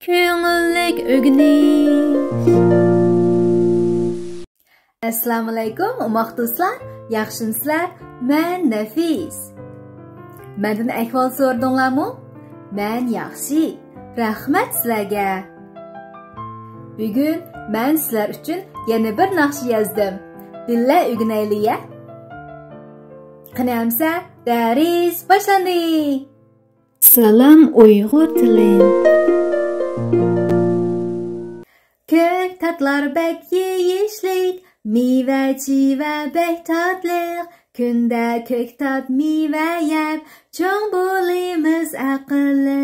Ko'ngillik o'rganish. Assalomu alaykum, umoq do'stlar. Yaxshimisizlar? Men Nafis. Mendan ahvol so'radinglarmi? Men yaxshi. Rahmat sizlarga. Bugun men sizlar uchun yana bir naqsha yozdim. Dilla o'rganaylik-ya. Qanamsa, dars boshlandi. Salom Uyg'ur tili. Ko'k tatlar bek yeyishlik, meva-chiva bek tatliq. Kunda ko'k tat meva yeb, cho'ng bo'limiz aqlli.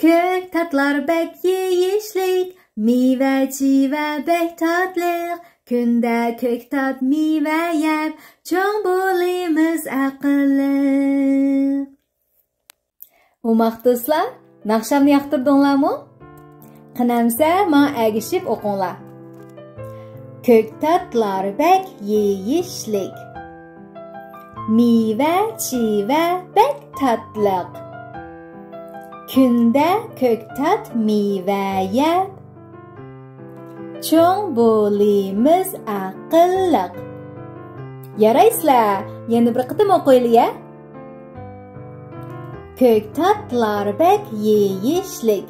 Ko'k tatlar bek yeyishlik, meva-chiva bek tatliq. Kunda ko'k tat meva yeb, cho'ng bo'limiz aqlli. Umoq do'stlar, naqshamni yoqtirdinglarmi? Qanamsa, men agishib o'qinglar. Ko'k tatlar bek yeyishlik, meva-chiva bek tatliq. Kunda ko'k tat meva yeb, cho'ng bo'limiz aqlliq. Yaraysizlar, yana bir qitim o'qiylik-ya. Ko'k tatlar bek yeyishlik,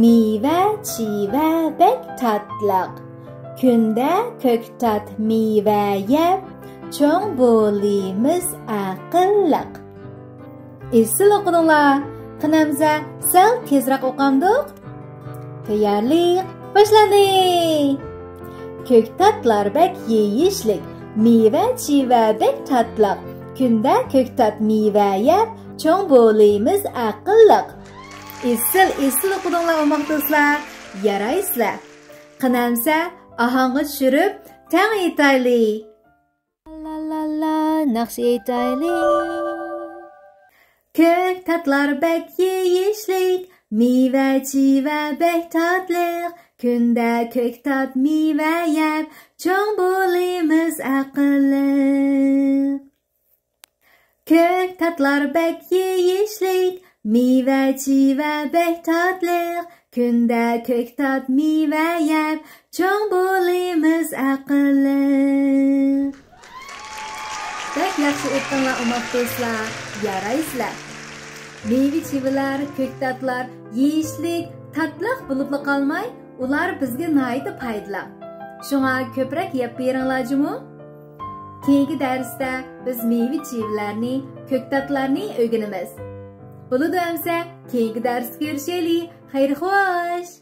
meva-chiva bek tatliq. Kunda ko'k tat meva yeb, cho'ng bo'limiz aqlliq. Esil o'qidinglar. Qanamza sal tezroq o'qamdiq. Tayyorlik boshlandi. Ko'k tatlar bek yeyishlik, meva-chiva bek tatliq. Kunda ko'k tat meva yeb, cho'ng bo'limiz aqlliq. Esil o'qidinglar umoq do'stlar. Yaraysizlar. Qanamsa ahangga tushirib tang aytaylik. La la la naqsh aytaylik. Ko'k tatlar bek yeyishlik, meva-chiva bek tatliq. Kunda ko'k tat meva yeb, cho'ng bo'limiz aqlli. Ko'k tatlar bek yeyishlik, meva-chiva bek tatliq. Kunda ko'k tat meva yeb, cho'ng bo'limiz aqlli. Bek yaxshi aytdinglar umoq do'stlar. Yaraysizlar. Meva-chivalar, ko'k tatlar yeyishlik, tatliq bo'lib qolmay, ular bizga nihoyatda foydali. Shunga ko'proq yeb beringlar-jimi? Keyingi darsda biz meva-chivalarni, ko'k tatlarni o'rganamiz. Bo'ladi amsa, keyingi darsda ko'rishaylik. Xayr-xo'sh.